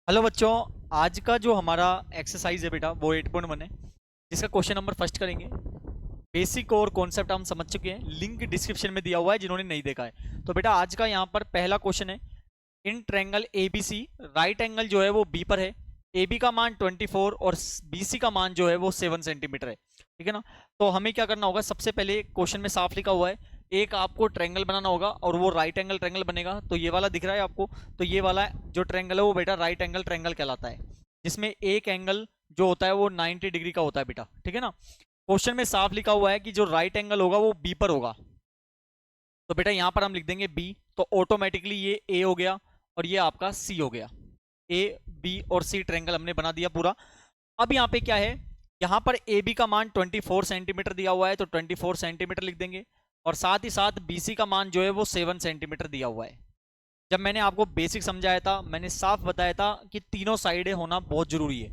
Hello बच्चों। आज का जो हमारा एक्सरसाइज है बेटा वो 8.1 है, जिसका क्वेश्चन नंबर फर्स्ट करेंगे। बेसिक और कॉन्सेप्ट हम समझ चुके हैं, लिंक डिस्क्रिप्शन में दिया हुआ है जिन्होंने नहीं देखा है। तो बेटा आज का यहाँ पर पहला क्वेश्चन है, in triangle ABC right angle जो है वो बी पर है। AB का मान 24 और BC का मान जो है वो 7 सेंटीमीटर है। ठीक है ना। तो हमें क्या करना होगा, सबसे पहले क्वेश्चन में साफ लिखा हुआ है, एक आपको ट्रायंगल बनाना होगा और वो राइट एंगल ट्रायंगल बनेगा। तो ये वाला दिख रहा है आपको, तो ये वाला जो ट्रायंगल है वो बेटा राइट एंगल ट्रायंगल कहलाता है, जिसमें एक एंगल जो होता है वो 90 डिग्री का होता है बेटा। ठीक है ना। क्वेश्चन में साफ लिखा हुआ है कि जो राइट एंगल होगा वो बी पर होगा, तो बेटा यहां पर हम लिख देंगे बी। तो ऑटोमेटिकली ये ए हो गया और ये आपका सी हो गया। ए बी और सी ट्रायंगल हमने बना दिया पूरा। अब यहाँ पे क्या है, यहाँ पर ए बी का मान 24 सेंटीमीटर दिया हुआ है, तो 24 सेंटीमीटर लिख देंगे। और साथ ही साथ BC का मान जो है वो 7 सेंटीमीटर दिया हुआ है। जब मैंने आपको बेसिक समझाया था, मैंने साफ बताया था कि तीनों साइडें होना बहुत जरूरी है।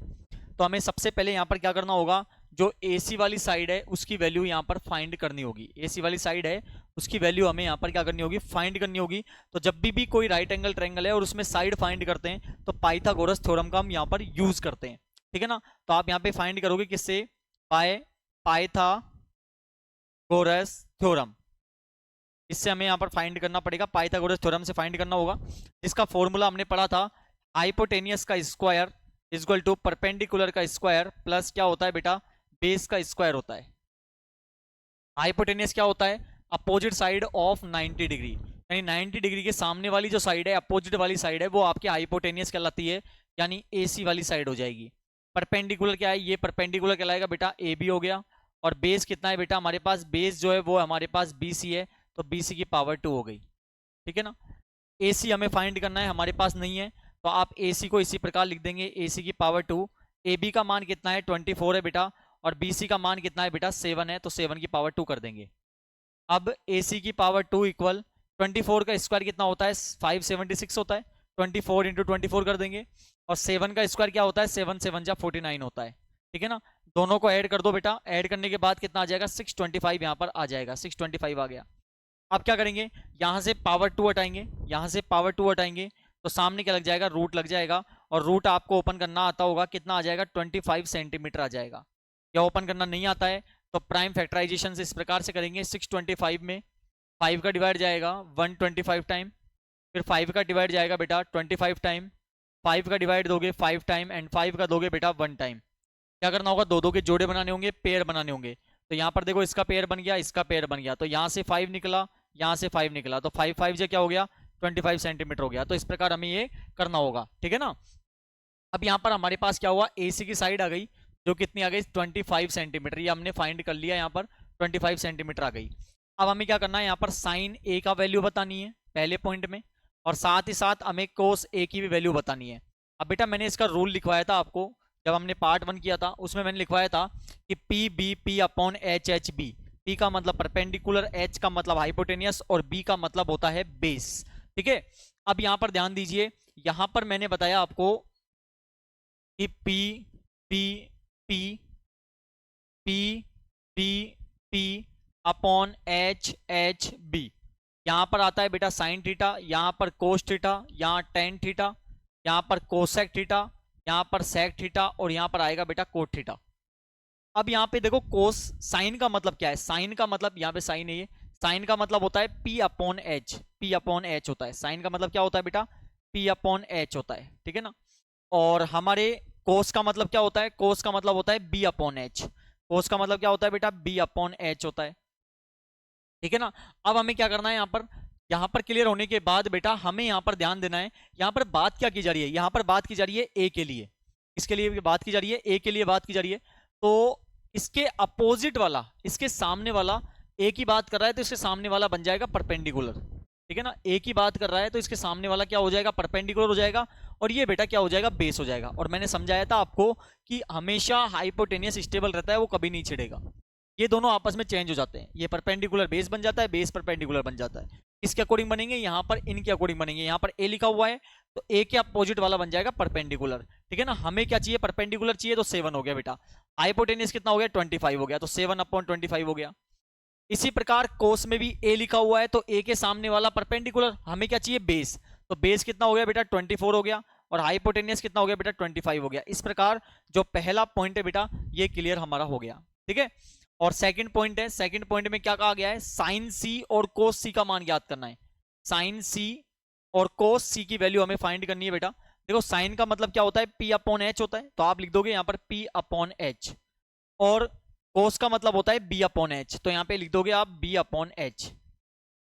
तो हमें सबसे पहले यहाँ पर क्या करना होगा, जो AC वाली साइड है उसकी वैल्यू यहाँ पर फाइंड करनी होगी। AC वाली साइड है उसकी वैल्यू हमें यहाँ पर क्या करनी होगी, फाइंड करनी होगी। तो जब भी कोई राइट एंगल ट्रायंगल है और उसमें साइड फाइंड करते हैं तो पाइथागोरस थ्योरम का हम यहाँ पर यूज करते हैं। ठीक है ना। तो आप यहाँ पे फाइंड करोगे किससे, पाइथागोरस थ्योरम। इससे हमें यहाँ पर फाइंड करना पड़ेगा, पाइथागोरस थ्योरम से फाइंड करना होगा, जिसका फॉर्मूला हमने पढ़ा था, हाइपोटेनियस का स्क्वायर इक्वल टू परपेंडिकुलर का स्क्वायर प्लस क्या होता है बेटा, बेस का स्क्वायर होता है। हाइपोटेनियस क्या होता है, अपोजिट साइड ऑफ 90 डिग्री, यानी 90 डिग्री के सामने वाली जो साइड है, अपोजिट वाली साइड है, वो आपकी हाइपोटेनियस कहलाती है, यानी AC वाली साइड हो जाएगी। परपेंडिकुलर क्या है, ये परपेंडिकुलर कहलाएगा बेटा AB हो गया। और बेस कितना है बेटा हमारे पास, बेस जो है वो हमारे पास BC है, तो BC की पावर 2 हो गई। ठीक है ना। AC हमें फाइंड करना है, हमारे पास नहीं है, तो आप AC को इसी प्रकार लिख देंगे, AC की पावर 2। AB का मान कितना है, 24 है बेटा, और BC का मान कितना है बेटा, 7 है, तो 7 की पावर 2 कर देंगे। अब AC की पावर 2 इक्वल 24 का स्क्वायर कितना होता है, 576 होता है, 24 इंटू 24 कर देंगे। और 7 का स्क्वायर क्या होता है, 7 7 जा 49 होता है। ठीक है ना। दोनों को ऐड कर दो बेटा, ऐड करने के बाद कितना आ जाएगा, 625 यहाँ पर आ जाएगा, 625 आ गया। अब क्या करेंगे, यहां से पावर 2 हटाएंगे, यहां से पावर 2 हटाएंगे, तो सामने क्या लग जाएगा, रूट लग जाएगा। और रूट आपको ओपन करना आता होगा, कितना आ जाएगा, 25 सेंटीमीटर आ जाएगा। या ओपन करना नहीं आता है तो प्राइम फैक्टराइजेशन से इस प्रकार से करेंगे, 625 में 5 का डिवाइड जाएगा 125 टाइम, फिर 5 का डिवाइड जाएगा बेटा 25 टाइम, 5 का डिवाइड दोगे 5 टाइम, एंड 5 का दोगे बेटा 1 टाइम। क्या करना होगा, दो दो के जोड़े बनाने होंगे, पेयर बनाने होंगे। तो यहाँ पर देखो, इसका पेयर बन गया, इसका पेयर बन गया, तो यहाँ से 5 निकला, यहाँ से 5 निकला, तो 5 5 से क्या हो गया, 25 सेंटीमीटर हो गया। तो इस प्रकार हमें ये करना होगा। ठीक है ना। अब यहाँ पर हमारे पास क्या हुआ, AC की साइड आ गई, जो कितनी आ गई, 25 सेंटीमीटर, ये हमने फाइंड कर लिया, यहाँ पर 25 सेंटीमीटर आ गई। अब हमें क्या करना है, यहाँ पर साइन A का वैल्यू बतानी है पहले पॉइंट में, और साथ ही साथ हमें कोस A की भी वैल्यू बतानी है। अब बेटा मैंने इसका रूल लिखवाया था आपको, जब हमने पार्ट 1 किया था उसमें मैंने लिखवाया था कि PBP अपॉन HHB। P का मतलब परपेंडिकुलर, H का मतलब हाइपोटेनियस, और B का मतलब होता है बेस। ठीक है। अब यहाँ पर ध्यान दीजिए, यहाँ पर मैंने बताया आपको कि P P P P P P upon HHB। यहां पर आता है बेटा साइन थीटा, यहां पर कोस थीटा, यहां टेन थीटा, यहां पर कोसेक थीटा, यहां पर सेक थीटा, और यहां पर आएगा बेटा कोट थीटा। अब यहां पे देखो, कोस साइन का मतलब क्या है, साइन का मतलब यहाँ पे साइन है, ये साइन का मतलब होता है P upon H, P upon H होता है। साइन का मतलब क्या होता है बेटा, P अपॉन H होता है। ठीक है ना। और हमारे कोस का मतलब क्या होता है, कोस का मतलब होता है B अपॉन H। कोस का मतलब क्या होता है बेटा, B अपॉन H होता है। ठीक है ना। अब हमें क्या करना है, यहाँ पर क्लियर होने के बाद बेटा हमें यहाँ पर ध्यान देना है, यहाँ पर बात क्या की जा रही है, यहाँ पर बात की जा रही है A के लिए, इसके लिए बात की जा रही है, A के लिए बात की जा रही है। तो इसके अपोजिट वाला, इसके सामने वाला, A की बात कर रहा है तो इसके सामने वाला बन जाएगा परपेंडिकुलर। ठीक है ना। A की बात कर रहा है तो इसके सामने वाला क्या हो जाएगा, परपेंडिकुलर हो जाएगा, और ये बेटा क्या हो जाएगा, बेस हो जाएगा। और मैंने समझाया था आपको कि हमेशा हाइपोटेनियस स्टेबल रहता है, वो कभी नहीं छिड़ेगा। ये दोनों आपस में चेंज हो जाते हैं, ये परपेंडिकुलर बेस बन जाता है, बेस परपेंडिकुलर बन जाता है। इसके अकॉर्डिंग बनेंगे, यहाँ पर इनके अकॉर्डिंग बनेंगे। यहाँ पर A लिखा हुआ है तो A के अपोजिट वाला बन जाएगा परपेंडिकुलर। ठीक है ना। हमें क्या चाहिए, परपेंडिकुलर चाहिए, तो 7 हो गया बेटा। हाइपोटेनियस कितना हो गया, 25 हो गया, तो 7 अपॉन 25 हो गया। इसी प्रकार कोस में भी A लिखा हुआ है तो A के सामने वाला परपेंडिकुलर, हमें क्या चाहिए, बेस, तो बेस कितना हो गया बेटा, 24 हो गया। और हाइपोटेनियस कितना हो गया बेटा 25 हो गया। इस प्रकार जो पहला पॉइंट है बेटा ये क्लियर हमारा हो गया, ठीक है। और सेकंड पॉइंट है, सेकंड पॉइंट में क्या कहा गया है, साइन सी और कोस सी का मान ज्ञात करना है। साइन सी और कोस सी की वैल्यू हमें फाइंड करनी है बेटा। देखो साइन का मतलब क्या होता है, पी अपॉन एच होता है, तो आप लिख दोगे यहाँ पर पी अपॉन एच, और कोस का मतलब होता है बी अपॉन एच, तो यहाँ पे लिख दोगे आप बी अपॉन एच,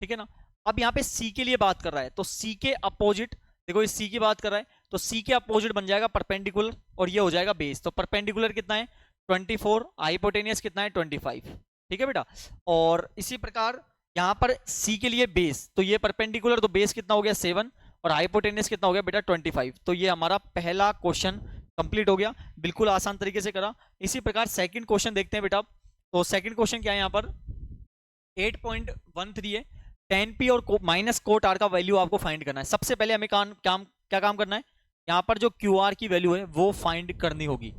ठीक है ना। अब यहाँ पे सी के लिए बात कर रहा है, तो सी के अपोजिट, देखो इस सी की बात कर रहा है, तो सी के अपोजिट बन जाएगा परपेंडिकुलर, और ये हो जाएगा बेस। तो परपेंडिकुलर कितना है 24, हाइपोटेनियस कितना है 25, ठीक है बेटा। और इसी प्रकार यहाँ पर सी के लिए बेस, तो ये परपेंडिकुलर, तो बेस कितना हो गया 7, और हाइपोटेनियस कितना हो गया बेटा 25। तो ये हमारा पहला क्वेश्चन कंप्लीट हो गया, बिल्कुल आसान तरीके से करा। इसी प्रकार सेकंड क्वेश्चन देखते हैं बेटा। तो सेकंड क्वेश्चन क्या है यहाँ पर 8.13 है, tan p और माइनस कोट आर का वैल्यू आपको फाइंड करना है। सबसे पहले हमें क्या काम करना है, यहाँ पर जो क्यू आर की वैल्यू है वो फाइंड करनी होगी,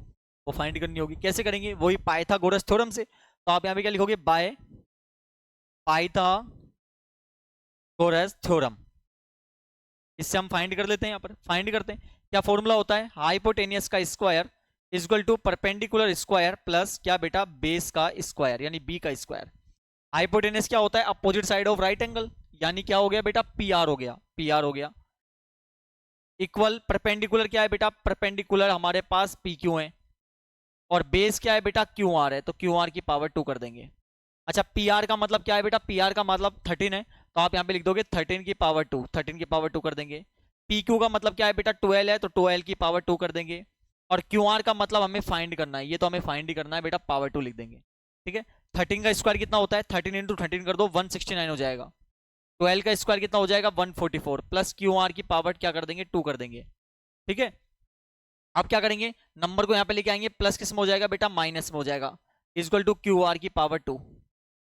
वो फाइंड करनी होगी। कैसे करेंगे, वही पाइथागोरस थ्योरम से। तो आप यहाँ पे क्या लिखोगे, बाय पाइथागोरस थ्योरम, इससे हम फाइंड कर लेते हैं। यहाँ पर फाइंड करते हैं, क्या फॉर्मूला होता है, हाइपोटेनियस का square equal to perpendicular square plus क्या बेटा बेस का स्क्वायर, यानी बी का स्क्वायर। हाइपोटेनियस क्या होता है, opposite side of right angle, यानी क्या हो गया बेटा पी आर हो गया, पी आर हो गया। इक्वल परपेंडिकुलर क्या है बेटा, परपेंडिकुलर हमारे पास पी क्यू है, और बेस क्या है बेटा क्यू आर है, तो क्यू आर की पावर 2 कर देंगे। अच्छा पी आर का मतलब क्या है बेटा, पी आर का मतलब 13 है, तो आप यहाँ पे लिख दोगे 13 की पावर 2, 13 की पावर 2 कर देंगे। पी क्यू का मतलब क्या है बेटा 12 है, तो 12 की पावर 2 कर देंगे। और क्यू आर का मतलब हमें फाइंड करना है, ये तो हमें फाइंड ही करना है बेटा, पावर 2 लिख देंगे, ठीक है। 13 का स्क्वायर कितना होता है, 13 इंटू 13 कर दो 169 हो जाएगा। 12 का स्क्वायर कितना हो जाएगा 144, प्लस क्यू आर की पावर क्या कर देंगे 2 कर देंगे, ठीक है। अब क्या करेंगे, नंबर को यहाँ पे लेके आएंगे, प्लस किस में हो जाएगा बेटा माइनस में हो जाएगा, इक्वल टू क्यू आर की पावर 2,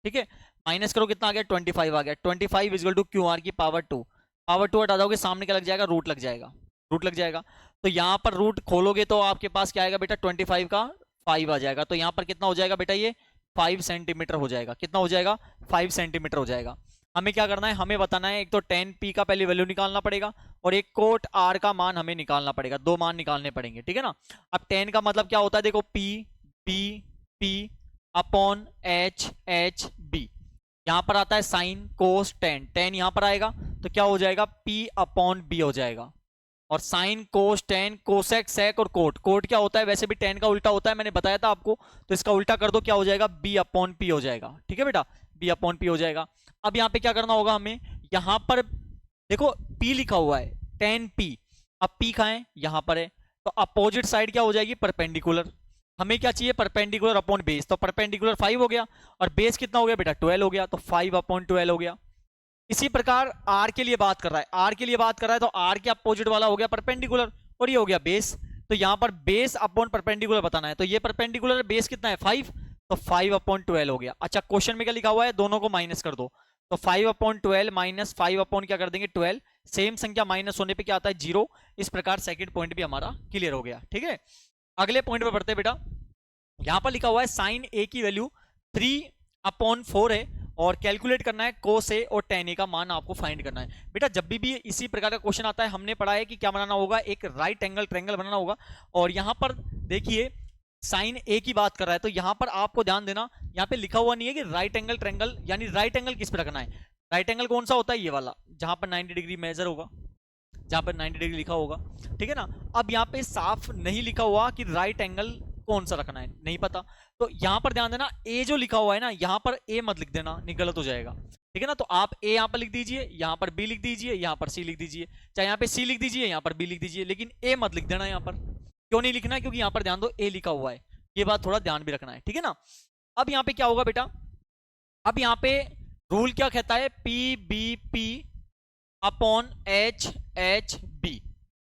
ठीक है। माइनस करो कितना आ गया 25 आ गया, 25 इक्वल टू क्यू आर की पावर 2। पावर 2 हटा दोगे सामने क्या लग जाएगा, रूट लग जाएगा, रूट लग जाएगा। तो यहाँ पर रूट खोलोगे तो आपके पास क्या आएगा बेटा 25 का 5 आ जाएगा, तो यहाँ पर कितना हो जाएगा बेटा ये 5 सेंटीमीटर हो जाएगा। कितना हो जाएगा 5 सेंटीमीटर हो जाएगा। हमें क्या करना है, हमें बताना है, एक तो tan p का पहले वैल्यू निकालना पड़ेगा, और एक कोट r का मान हमें निकालना पड़ेगा, दो मान निकालने पड़ेंगे, ठीक है ना। अब tan का मतलब क्या होता है, देखो p b p upon h h b, यहां पर आता है साइन कोस tan, tan यहां पर आएगा तो क्या हो जाएगा p अपॉन b हो जाएगा। और sine cos tan cosec sec और कोट, कोट क्या होता है, वैसे भी tan का उल्टा होता है, मैंने बताया था आपको, तो इसका उल्टा कर दो क्या हो जाएगा b अपॉन p हो जाएगा, ठीक है बेटा, b अपॉन p हो जाएगा। अब यहाँ पे क्या करना होगा हमें, यहाँ पर देखो p लिखा हुआ है tan p, अब p कहाँ है, यहाँ पर है, तो अपोजिट साइड क्या हो जाएगी परपेंडिकुलर। हमें क्या चाहिए परपेंडिकुलर अपॉन बेस, तो परपेंडिकुलर 5 हो गया, और बेस कितना हो गया बेटा 12 हो गया, तो 5 अपॉन 12 हो गया। इसी प्रकार r के लिए बात कर रहा है, r के लिए बात कर रहा है, तो r के अपोजिट वाला हो गया परपेंडिकुलर, और ये हो गया बेस। तो यहाँ पर बेस अपॉन परपेंडिकुलर बताना है, तो ये परपेंडिकुलर बेस कितना है 5, तो 5 अपॉन 12 हो गया। अच्छा क्वेश्चन में क्या लिखा हुआ है, दोनों को माइनस कर दो, तो 5 अपॉन 12 माइनस 5 अपॉन क्या कर देंगे 12, सेम संख्या माइनस होने पे क्या आता है 0। इस प्रकार सेकंड पॉइंट भी हमारा क्लियर हो गया, ठीक है। अगले पॉइंट पे बढ़ते हैं बेटा। यहां पर लिखा हुआ है साइन ए की वैल्यू 3 अपॉन 4 है, और कैलकुलेट करना है कोस ए और tan ए का मान आपको फाइंड करना है। बेटा जब भी इसी प्रकार का क्वेश्चन आता है, हमने पढ़ा है कि क्या बनाना होगा, एक राइट एंगल ट्रायंगल बनाना होगा। और यहां पर देखिए साइन ए की बात कर रहा है, तो यहां पर आपको ध्यान देना, यहां पे लिखा हुआ नहीं है कि राइट एंगल ट्रायंगल, यानी राइट एंगल किस पे रखना है। राइट एंगल कौन सा होता है, ये वाला जहां पर 90 डिग्री मेजर होगा, जहां पर 90 डिग्री लिखा होगा, ठीक है ना। अब यहाँ पे साफ नहीं लिखा हुआ कि राइट एंगल कौन सा रखना है, नहीं पता, तो यहां पर ध्यान देना, ए जो लिखा हुआ है ना, यहां पर ए मत लिख देना, नहीं गलत हो जाएगा, ठीक है ना। तो आप ए यहां पर लिख दीजिए, यहां पर बी लिख दीजिए, यहां पर सी लिख दीजिए, चाहे यहां पे सी लिख दीजिए, यहां पर बी लिख दीजिए, लेकिन ए मत लिख देना यहां पर। क्यों नहीं लिखना है, क्योंकि यहां पर ध्यान दो ए लिखा हुआ है, ये बात थोड़ा ध्यान भी रखना है, ठीक है ना। अब यहाँ पे क्या होगा बेटा, अब यहाँ पे रूल क्या कहता है, P B P upon H H B,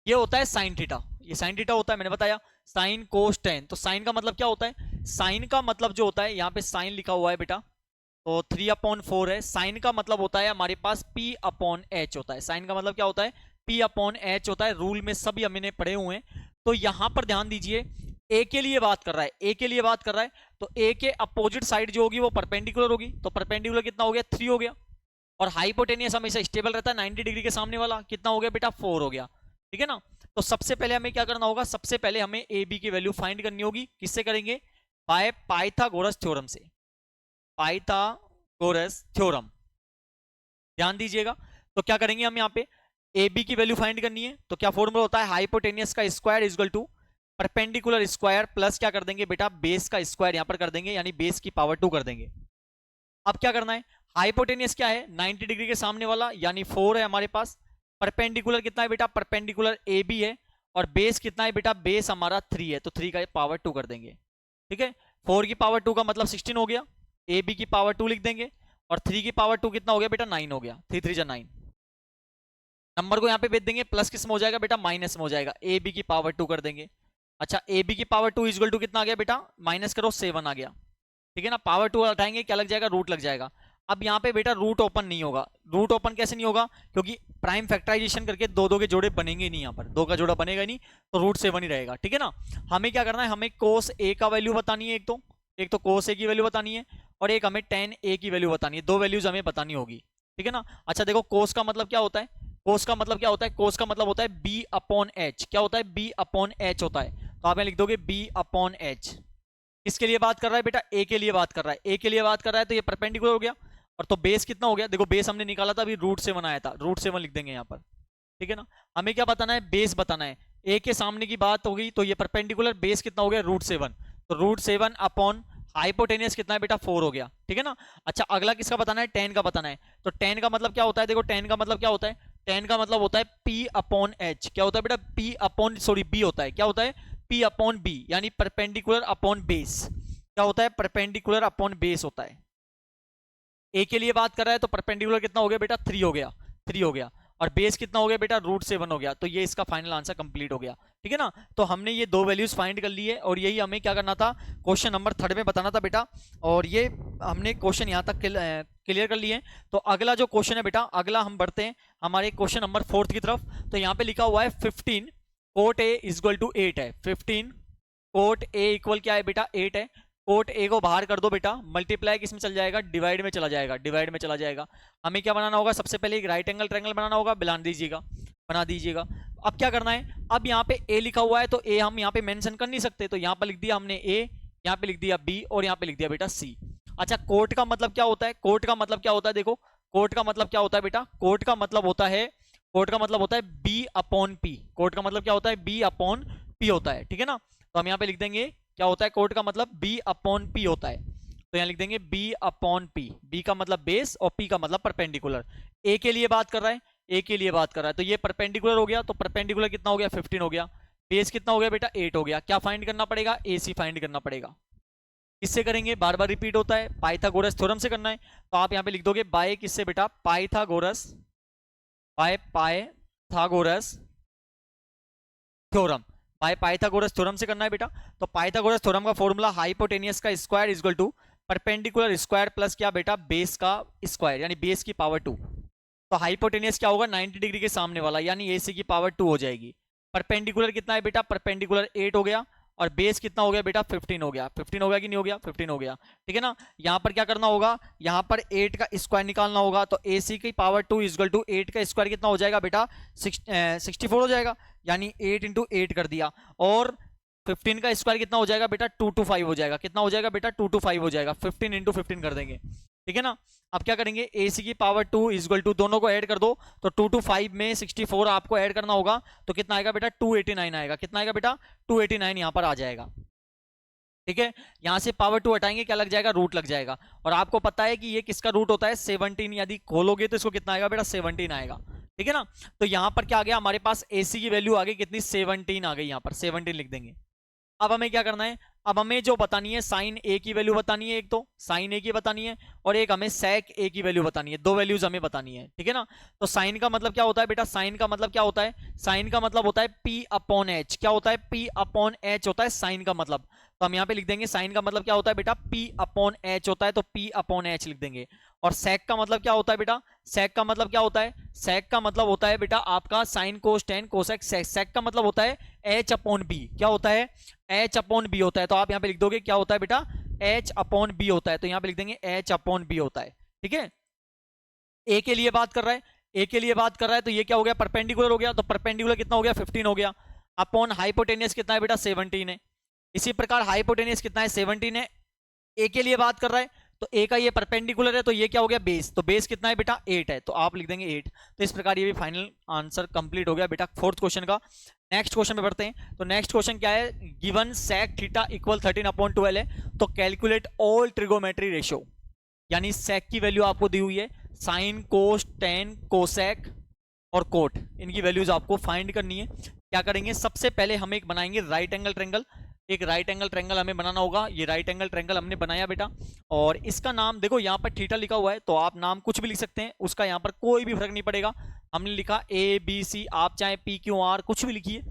ये होता है साइन थीटा, ये साइन थीटा होता है, मैंने बताया साइन कोस टेन। तो साइन का मतलब क्या होता है, साइन का मतलब जो होता है, यहाँ पे साइन लिखा हुआ है बेटा, तो 3 अपॉन 4 है। साइन का मतलब होता है हमारे पास p अपॉन एच होता है, साइन का मतलब क्या होता है p अपॉन एच होता है, रूल में सभी हमने पढ़े हुए हैं। तो यहां पर ध्यान दीजिए, a के लिए बात कर रहा है, a के लिए बात कर रहा है, तो a के अपोजिट साइड जो होगी वो परपेंडिकुलर होगी, तो परपेंडिकुलर कितना हो गया 3 हो गया, और हाइपोटेनियस हमेशा स्टेबल रहता है 90 डिग्री के सामने वाला, कितना हो गया बेटा 4 हो गया, ठीक है ना। तो सबसे पहले हमें क्या करना होगा, सबसे पहले हमें ए बी की वैल्यू फाइंड करनी होगी। किससे करेंगे, बाय पाइथागोरस थ्योरम से, पाइथागोरस थ्योरम, ध्यान दीजिएगा। तो क्या करेंगे हम यहाँ पे, ए बी की वैल्यू फाइंड करनी है, तो क्या फॉर्मूला होता है, हाइपोटेनियस का square is equal to perpendicular square plus क्या कर देंगे बेटा, बेस का स्क्वायर यहां पर कर देंगे, यानी बेस की पावर 2 कर देंगे। अब क्या करना है, हाइपोटेनियस क्या है, 90 डिग्री के सामने वाला, यानी 4 है हमारे पास। परपेंडिकुलर कितना है बेटा, परपेंडिकुलर ए बी है। और बेस कितना है बेटा, बेस हमारा 3 है, तो 3 का पावर 2 कर देंगे। ठीक है, 4 की पावर 2 का मतलब 16 हो गया, ए बी की पावर 2 लिख देंगे, और 3 की पावर 2 कितना हो गया बेटा, 9 हो गया, 3 3 जा 9। नंबर को यहाँ पे भेज देंगे, प्लस किस में हो जाएगा बेटा, माइनस में हो जाएगा, ए बी की पावर 2 कर देंगे। अच्छा, ए बी की पावर 2 इक्वल टू कितना आ गया बेटा, माइनस करो 7 आ गया। ठीक है ना, पावर 2 हटाएंगे क्या लग जाएगा, रूट लग जाएगा। अब यहाँ पे बेटा रूट ओपन नहीं होगा। रूट ओपन कैसे नहीं होगा, क्योंकि प्राइम फैक्टराइजेशन करके दो दो के जोड़े बनेंगे नहीं, यहाँ पर दो का जोड़ा बनेगा नहीं, तो रूट 7 ही रहेगा। ठीक है ना, हमें क्या करना है, हमें कोस ए का वैल्यू बतानी है, एक तो कोस ए की वैल्यू बतानी है, और एक हमें टेन ए की वैल्यू बतानी है। दो वैल्यूज हमें बतानी होगी। ठीक है ना, अच्छा देखो कोस का मतलब क्या होता है, कोस का मतलब क्या होता है, कोस का मतलब होता है बी अपॉन एच। क्या होता है, बी अपॉन एच होता है। तो आप यहाँ लिख दोगे बी अपॉन एच। किसके लिए बात कर रहा है बेटा, ए के लिए बात कर रहा है, ए के लिए बात कर रहा है, तो ये परपेंडिकुलर हो गया। और तो बेस कितना हो गया, देखो बेस हमने निकाला था अभी, रूट 7 आया था, रूट 7 लिख देंगे यहाँ पर। ठीक है ना, हमें क्या बताना है, बेस बताना है। ए के सामने की बात होगी, तो ये परपेंडिकुलर, बेस कितना हो गया, रूट 7, तो रूट 7 अपॉन हाइपोटेनियस कितना है बेटा, 4 हो गया। ठीक है ना, अच्छा अगला किसका बताना है, टेन का बताना है। तो टेन का मतलब क्या होता है, देखो टेन का मतलब क्या होता है, टेन का मतलब होता है पी अपॉन एच। क्या होता है बेटा, पी अपॉन सॉरी बी होता है, क्या होता है, पी अपॉन बी, यानी परपेंडिकुलर अपॉन बेस। क्या होता है, परपेंडिकुलर अपॉन बेस होता है। ए के लिए बात कर रहा है, तो परपेंडिकुलर कितना हो गया बेटा, 3 हो गया, 3 हो गया, और बेस कितना हो गया बेटा, रूट 7 हो गया। तो ये इसका फाइनल आंसर कंप्लीट हो गया। ठीक है ना, तो हमने ये दो वैल्यूज फाइंड कर ली है, और यही हमें क्या करना था, क्वेश्चन नंबर 3 में बताना था बेटा। और ये हमने क्वेश्चन यहाँ तक क्लियर कर लिए। तो अगला जो क्वेश्चन है बेटा, अगला हम बढ़ते हैं हमारे क्वेश्चन नंबर 4 की तरफ। तो यहाँ पे लिखा हुआ है 15 कोट ए इक्वल टू 8 है। 15 कोट ए इक्वल क्या है बेटा, 8 है। कोट ए को बाहर कर दो बेटा, मल्टीप्लाई किस में चल जाएगा, डिवाइड में चला जाएगा, डिवाइड में चला जाएगा। हमें क्या बनाना होगा, सबसे पहले एक राइट एंगल ट्रायंगल बनाना होगा, बना दीजिएगा। अब क्या करना है, अब यहाँ पे ए लिखा हुआ है, तो ए हम यहाँ पे मेंशन कर नहीं सकते, तो यहाँ पर लिख दिया हमने ए, यहाँ पे लिख दिया बी, और यहाँ पे लिख दिया बेटा सी। अच्छा, कोट का मतलब क्या होता है, कोट का मतलब क्या होता है, देखो कोट का मतलब क्या होता है बेटा, कोट का मतलब होता है, कोट का मतलब होता है बी अपॉन पी। कोट का मतलब क्या होता है, बी अपॉन पी होता है। ठीक है ना, तो हम यहाँ पे लिख देंगे क्या होता है, कोट का मतलब बी अपॉन पी होता है। तो यहाँ लिख देंगे बी अपॉन पी, बी का मतलब बेस और पी का मतलब परपेंडिकुलर। ए के लिए बात कर रहा है, ए के लिए बात कर रहा है, तो ये परपेंडिकुलर हो गया, तो परपेंडिकुलर कितना हो गया, 15 हो गया। बेस कितना हो गया बेटा, 8 हो गया। क्या फाइंड करना पड़ेगा, ए सी फाइंड करना पड़ेगा। किससे करेंगे, बार बार रिपीट होता है, पाइथागोरस थ्योरम से करना है। तो आप यहाँ पे लिख दोगे बाय किससे बेटा, Pythagoras, by Pythagoras theorem, by Pythagoras theorem से करना है बेटा। तो पाइथागोरस थ्योरम का फॉर्मूला हाइपोटेनियस का square equal to perpendicular square plus क्या बेटा, बेस का स्क्वायर, यानी बेस की पावर 2। तो हाइपोटेनियस क्या होगा, 90 डिग्री के सामने वाला, यानी ए सी की पावर 2 हो जाएगी। परपेंडिकुलर कितना है बेटा, परपेंडिकुलर 8 हो गया, और बेस कितना हो गया बेटा, 15 हो गया। 15 हो गया कि नहीं हो गया, 15 हो गया। ठीक है ना, यहाँ पर क्या करना होगा, यहाँ पर 8 का स्क्वायर निकालना होगा। तो ए सी की पावर 2 इक्वल टू 8 का स्क्वायर कितना हो जाएगा बेटा, 64 हो जाएगा, यानी 8 इंटू 8 कर दिया। और 15 का स्क्वायर कितना हो जाएगा बेटा, 225 हो जाएगा। कितना हो जाएगा बेटा, 225 हो जाएगा, 15 इंटू 15 कर देंगे। ठीक है ना, अब क्या करेंगे, ए सी की पावर 2 इक्वल टू, दोनों को ऐड कर दो, तो 225 में 64 आपको ऐड करना होगा, तो कितना आएगा बेटा, 289 आएगा। कितना आएगा बेटा, 289 यहाँ पर आ जाएगा। ठीक है, यहां से पावर 2 हटाएंगे, क्या लग जाएगा, रूट लग जाएगा। और आपको पता है कि ये किसका रूट होता है, 17। यदि खोलोगे तो इसको कितना आएगा बेटा, 17 आएगा। ठीक है ना, तो यहां पर क्या आ गया, हमारे पास ए सी की वैल्यू आ गई कितनी, 17 आ गई, यहां पर 17 लिख देंगे। अब हमें क्या करना है, अब हमें जो बतानी है, साइन ए की वैल्यू बतानी है, एक तो साइन ए की बतानी है, और एक हमें सेक ए की वैल्यू बतानी है। दो वैल्यूज हमें बतानी है। ठीक है ना, तो साइन का मतलब क्या होता है बेटा, साइन का मतलब क्या होता है, साइन का मतलब होता है पी अपॉन एच। क्या होता है, पी अपॉन एच होता है साइन का मतलब। तो हम यहाँ पे लिख देंगे साइन का मतलब क्या होता है बेटा, पी अपॉन एच होता है, तो पी अपॉन एच लिख देंगे। और सेक का मतलब क्या होता है बेटा, सेक का मतलब क्या होता है, सेक का मतलब होता है बेटा आपका sine cos tan cosec sec. Sec का मतलब होता है एच अपॉन बी। क्या होता है, एच अपॉन बी होता है। तो आप यहाँ पे लिख दोगे क्या होता है बेटा, एच अपॉन बी होता है। तो यहाँ पे लिख देंगे एच अपॉन बी होता है। ठीक है, ए के लिए बात कर रहा है, ए के लिए बात कर रहा है, तो ये क्या हो गया, परपेंडिकुलर हो गया। तो परपेंडिकुलर कितना हो गया, 15 हो गया। अपॉन हाइपोटेनियस कितना है बेटा 17 है। इसी प्रकार हाइपोटेनियस कितना है 17 है, ए के लिए बात कर रहा है, तो ए का ये परपेंडिकुलर है, तो ये क्या हो गया बेस, तो बेस कितना है बेटा 8 है, तो आप लिख देंगे 8। तो इस प्रकार ये भी फाइनल आंसर कंप्लीट हो गया बेटा फोर्थ क्वेश्चन का। नेक्स्ट क्वेश्चन में बढ़ते हैं। तो नेक्स्ट क्वेश्चन क्या है, गिवन सेक थीटा इक्वल 13/12 है, तो कैलकुलेट ऑल ट्रिगोमेट्री रेशियो, यानी सेक की वैल्यू आपको दी हुई है, साइन कोस टेन कोसेक और कोट, इनकी वैल्यूज आपको फाइंड करनी है। क्या करेंगे, सबसे पहले हम एक बनाएंगे राइट एंगल ट्रेंगल, एक राइट एंगल ट्रेंगल हमें बनाना होगा। ये राइट एंगल ट्रेंगल हमने बनाया बेटा, और इसका नाम देखो यहाँ पर थीटा लिखा हुआ है, तो आप नाम कुछ भी लिख सकते हैं, उसका यहाँ पर कोई भी फर्क नहीं पड़ेगा। हमने लिखा ABC, आप चाहे PQR कुछ भी लिखिए,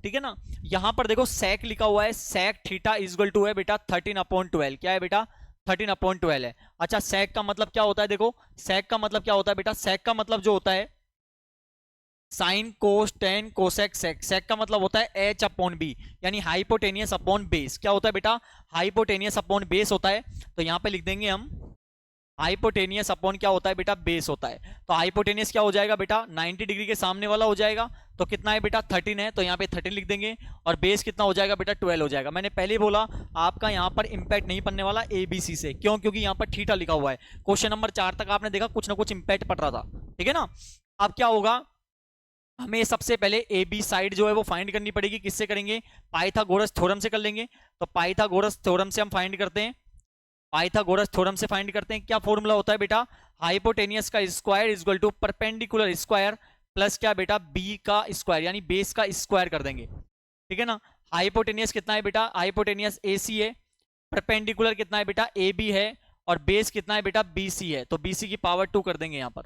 ठीक है ना। यहाँ पर देखो सेक लिखा हुआ है, सेक थीटा इक्वल टू है बेटा 13/12, क्या है बेटा 13/12 है। अच्छा सेक का मतलब क्या होता है, देखो सेक का मतलब क्या होता है बेटा, सेक का मतलब जो होता है sine cos tan cosec sec, sec का मतलब होता है H/B, यानी हाइपोटेनियस अपॉन बेस। क्या होता है बेटा, हाइपोटेनियस अपॉन बेस होता है, तो यहाँ पे लिख देंगे हम हाइपोटेनियस अपॉन क्या होता है बेटा बेस होता है। तो हाइपोटेनियस क्या हो जाएगा बेटा 90 डिग्री के सामने वाला हो जाएगा, तो कितना है बेटा 13 है, तो यहाँ पे 13 लिख देंगे, और बेस कितना हो जाएगा बेटा 12 हो जाएगा। मैंने पहले बोला आपका यहाँ पर इंपैक्ट नहीं पड़ने वाला ABC से, क्यों, क्योंकि यहाँ पर थीटा लिखा हुआ है। क्वेश्चन नंबर 4 तक आपने देखा कुछ ना कुछ इंपैक्ट पड़ रहा था, ठीक है ना। अब क्या होगा, हमें सबसे पहले AB साइड जो है वो फाइंड करनी पड़ेगी, किससे करेंगे, पाइथागोरस थ्योरम से कर लेंगे। तो पाइथागोरस थ्योरम से हम फाइंड करते हैं, पाइथागोरस थ्योरम से फाइंड करते हैं। क्या फॉर्मूला होता है बेटा, हाइपोटेनियस का square equal to perpendicular square plus क्या बेटा बी का स्क्वायर, यानी बेस का स्क्वायर कर देंगे, ठीक है ना। हाइपोटेनियस कितना है बेटा, हाइपोटेनियस AC है, परपेंडिकुलर कितना है बेटा AB है, और बेस कितना है बेटा BC है, तो BC की पावर 2 कर देंगे यहाँ पर,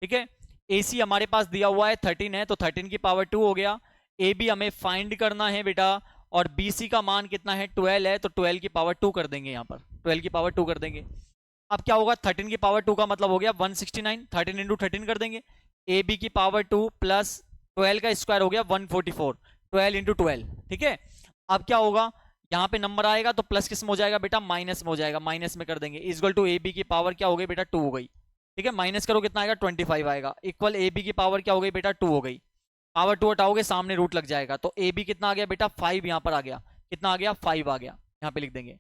ठीक है। AC हमारे पास दिया हुआ है 13 है, तो 13 की पावर 2 हो गया। AB हमें फाइंड करना है बेटा, और BC का मान कितना है 12 है, तो 12 की पावर 2 कर देंगे यहाँ पर, 12 की पावर 2 कर देंगे। अब क्या होगा 13 की पावर 2 का मतलब हो गया 169, 13 इंटू 13 कर देंगे। AB की पावर 2 प्लस 12 का स्क्वायर हो गया 144, 12 इंटू 12, ठीक है। अब क्या होगा, यहाँ पे नंबर आएगा तो प्लस किस में हो जाएगा बेटा माइनस में हो जाएगा, माइनस में कर देंगे। इक्वल टू AB की पावर क्या हो गई बेटा 2 हो गई, ठीक है। माइनस करो कितना आएगा 25 आएगा, इक्वल AB की पावर क्या हो गई बेटा 2 हो गई। पावर 2 हटाओगे सामने रूट लग जाएगा, तो AB कितना आ गया बेटा 5 यहाँ पर आ गया, कितना आ गया 5 आ गया, यहाँ पे लिख देंगे।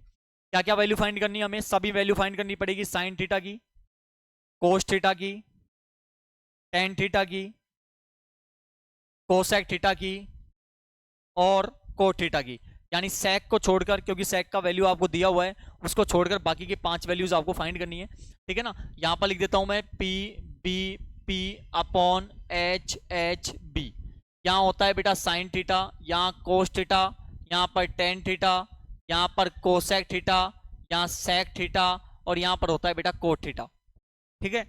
क्या क्या वैल्यू फाइंड करनी है हमें, सभी वैल्यू फाइंड करनी पड़ेगी, साइन थीटा की, कोस थीटा की, टेन थीटा की, कोसेक थीटा की, और कोट थीटा की। यानी सेक को छोड़कर, क्योंकि सेक का वैल्यू आपको दिया हुआ है, उसको छोड़कर बाकी की 5 वैल्यूज आपको फाइंड करनी है, ठीक है ना। यहाँ पर लिख देता हूं मैं P/B/H/B। यहाँ होता है बेटा साइन थीटा, यहाँ कोस थीटा, यहाँ पर टेन थीटा, यहाँ पर कोसेक थीटा, यहाँ सेक थीटा, और यहाँ पर होता है बेटा कोट थीटा, ठीक है।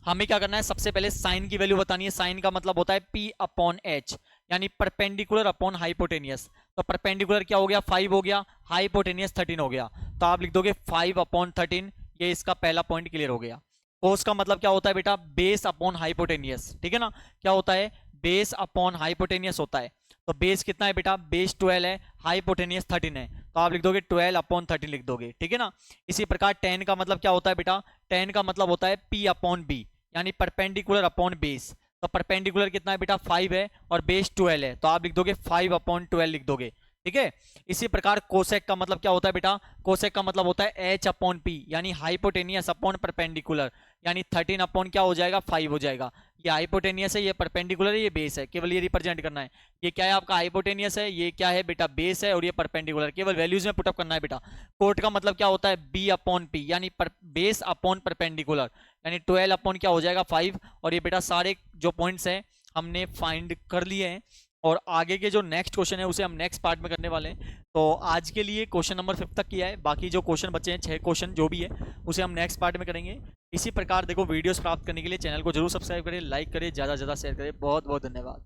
हमें क्या करना है, सबसे पहले साइन की वैल्यू बतानी है। साइन का मतलब होता है P/H, यानी परपेंडिकुलर अपॉन हाइपोटेनियस। तो परपेंडिकुलर क्या हो गया 5 हो गया, हाइपोटेनियस 13 हो गया, तो आप लिख दोगे 5/13, ये इसका पहला पॉइंट क्लियर हो गया। कोस का मतलब क्या होता है बेटा बेस अपॉन हाइपोटेनियस, ठीक है ना। क्या होता है, बेस अपॉन हाइपोटेनियस होता है। तो बेस कितना है बेटा, बेस 12 है, हाइपोटेनियस 13 है, तो आप लिख दोगे 12/13 लिख दोगे, ठीक है ना। इसी प्रकार टेन का मतलब क्या होता है बेटा, टेन का मतलब होता है P/B, यानी परपेंडिकुलर अपॉन बेस। तो परपेंडिकुलर कितना है बेटा 5 है, और बेस 12 है, तो आप लिख दोगे 5/12 लिख दोगे, ठीक है। इसी प्रकार कोसेक का मतलब क्या होता है बेटा, कोसेक का मतलब होता है H/P, यानी हाइपोटेनियस अपॉन परपेंडिकुलर, यानी 13 अपॉन क्या हो जाएगा 5 हो जाएगा। ये हाइपोटेनियस है, ये परपेंडिकुलर है, ये बेस है, केवल ये रिप्रेजेंट करना है। ये क्या है आपका हाइपोटेनियस है, ये क्या है बेटा बेस है, और ये परपेंडिकुलर, केवल वैल्यूज में पुटअप करना है बेटा। कोट का मतलब क्या होता है B/P, यानी बेस अपॉन परपेंडिकुलर, यानी 12 अपॉन क्या हो जाएगा 5। और ये बेटा सारे जो पॉइंट्स हैं हमने फाइंड कर लिए हैं, और आगे के जो नेक्स्ट क्वेश्चन है उसे हम नेक्स्ट पार्ट में करने वाले हैं। तो आज के लिए क्वेश्चन नंबर 5 तक किया है, बाकी जो क्वेश्चन बचे हैं 6 क्वेश्चन जो भी है उसे हम नेक्स्ट पार्ट में करेंगे। इसी प्रकार देखो वीडियोस प्राप्त करने के लिए चैनल को जरूर सब्सक्राइब करें, लाइक करें, ज़्यादा से ज़्यादा शेयर करें। बहुत बहुत धन्यवाद।